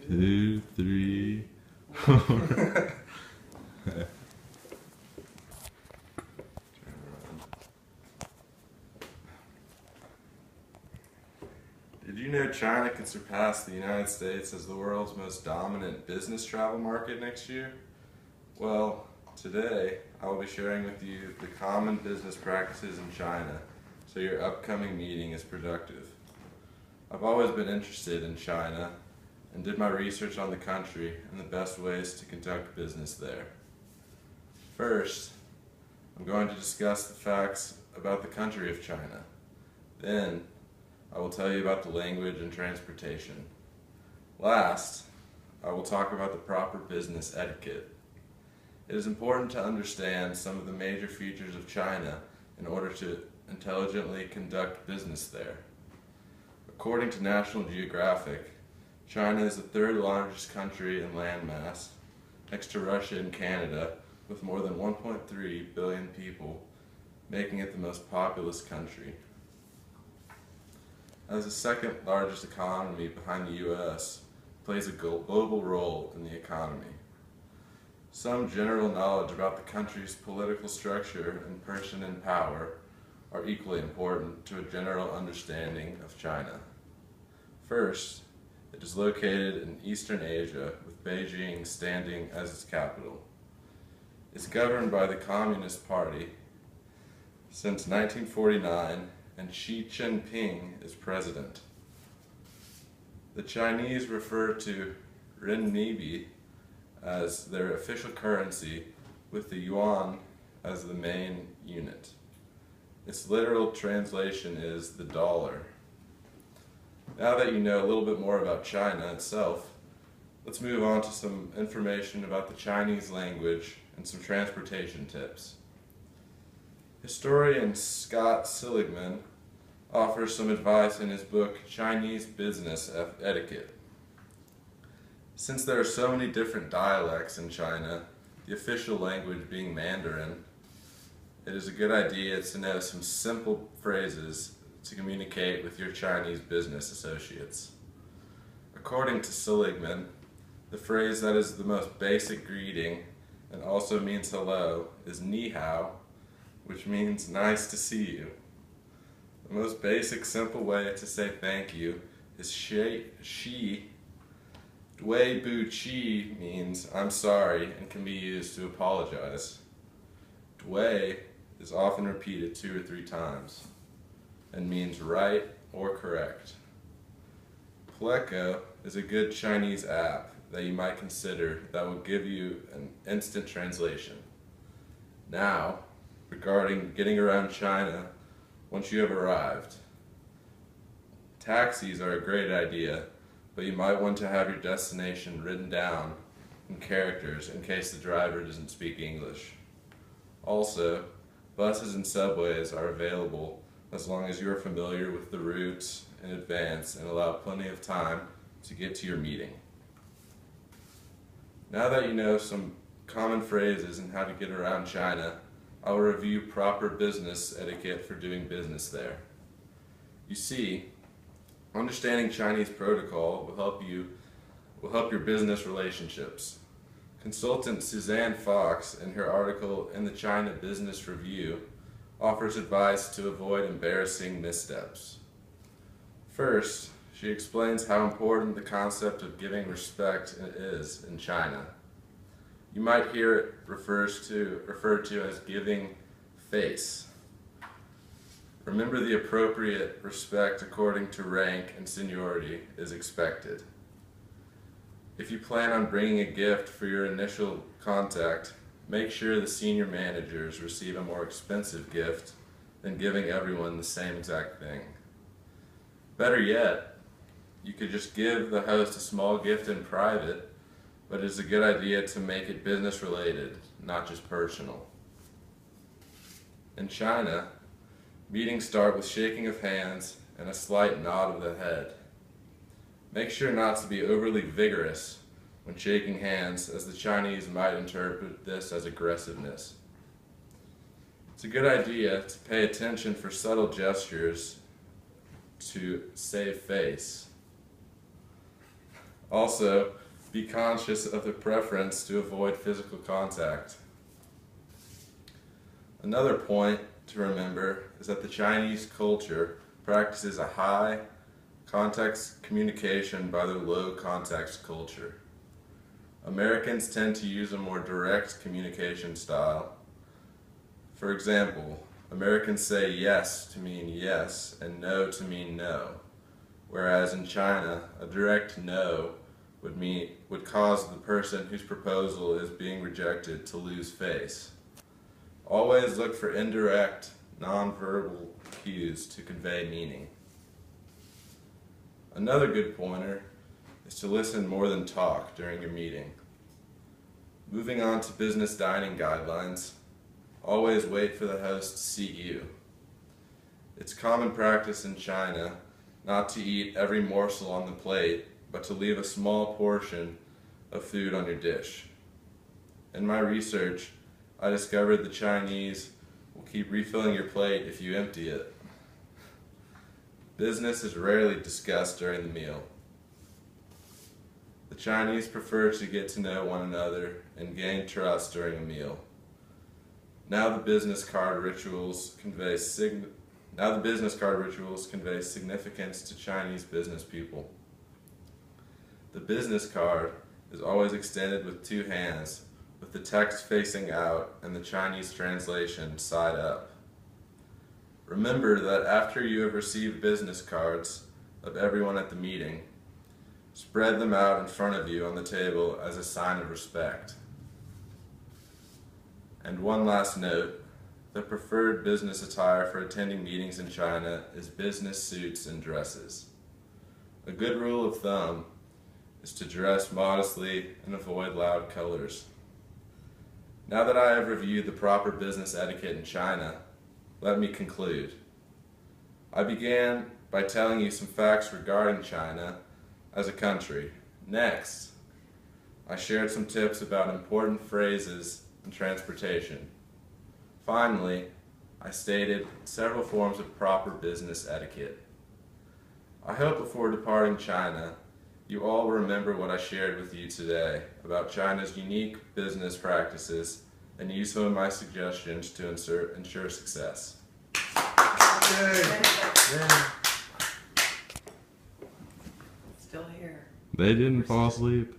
2, 3, 4. Did you know China could surpass the United States as the world's most dominant business travel market next year? Well, today I will be sharing with you the common business practices in China so your upcoming meeting is productive. I've always been interested in China and did my research on the country and the best ways to conduct business there. First, I'm going to discuss the facts about the country of China. Then, I will tell you about the language and transportation. Last, I will talk about the proper business etiquette. It is important to understand some of the major features of China in order to intelligently conduct business there. According to National Geographic, China is the third largest country in landmass, next to Russia and Canada, with more than 1.3 billion people, making it the most populous country. As the second largest economy behind the U.S., it plays a global role in the economy. Some general knowledge about the country's political structure and person in power are equally important to a general understanding of China. First, it is located in Eastern Asia, with Beijing standing as its capital. It's governed by the Communist Party since 1949, and Xi Jinping is president. The Chinese refer to renminbi as their official currency, with the yuan as the main unit. Its literal translation is the dollar. Now that you know a little bit more about China itself, let's move on to some information about the Chinese language and some transportation tips. Historian Scott Seligman offers some advice in his book Chinese Business Etiquette. Since there are so many different dialects in China, the official language being Mandarin, it is a good idea to know some simple phrases to communicate with your Chinese business associates. According to Seligman, the phrase that is the most basic greeting and also means hello is ni hao, which means nice to see you. The most basic simple way to say thank you is shi. Dui bu qi means I'm sorry and can be used to apologize. Dui is often repeated 2 or 3 times and means right or correct. Pleco is a good Chinese app that you might consider that will give you an instant translation. Now, regarding getting around China once you have arrived. Taxis are a great idea, but you might want to have your destination written down in characters in case the driver doesn't speak English. Also, buses and subways are available as long as you are familiar with the routes in advance and allow plenty of time to get to your meeting. Now that you know some common phrases and how to get around China, I will review proper business etiquette for doing business there. You see, understanding Chinese protocol will help your business relationships. Consultant Suzanne Fox, in her article in the China Business Review, offers advice to avoid embarrassing missteps. First, she explains how important the concept of giving respect is in China. You might hear it referred to as giving face. Remember, the appropriate respect according to rank and seniority is expected. If you plan on bringing a gift for your initial contact, make sure the senior managers receive a more expensive gift than giving everyone the same exact thing. Better yet, you could just give the host a small gift in private, but it's a good idea to make it business related, not just personal. In China, meetings start with shaking of hands and a slight nod of the head. Make sure not to be overly vigorous when shaking hands, as the Chinese might interpret this as aggressiveness. It's a good idea to pay attention for subtle gestures to save face. Also, be conscious of the preference to avoid physical contact. Another point to remember is that the Chinese culture practices a high context communication by their low context culture. Americans tend to use a more direct communication style. For example, Americans say yes to mean yes and no to mean no, whereas in China, a direct no would cause the person whose proposal is being rejected to lose face. Always look for indirect, nonverbal cues to convey meaning. Another good pointer is to listen more than talk during your meeting. Moving on to business dining guidelines, always wait for the host to see you. It's common practice in China not to eat every morsel on the plate, but to leave a small portion of food on your dish. In my research, I discovered the Chinese will keep refilling your plate if you empty it. Business is rarely discussed during the meal. The Chinese prefer to get to know one another and gain trust during a meal. Now the business card rituals convey significance to Chinese business people. The business card is always extended with two hands, with the text facing out and the Chinese translation side up. Remember that after you have received business cards of everyone at the meeting, spread them out in front of you on the table as a sign of respect. And one last note, the preferred business attire for attending meetings in China is business suits and dresses. A good rule of thumb is to dress modestly and avoid loud colors. Now that I have reviewed the proper business etiquette in China, let me conclude. I began by telling you some facts regarding China as a country. Next, I shared some tips about important phrases in transportation. Finally, I stated several forms of proper business etiquette. I hope before departing China, you all remember what I shared with you today about China's unique business practices and use some of my suggestions to ensure success. Yay. Yay. Still here. They didn't fall asleep.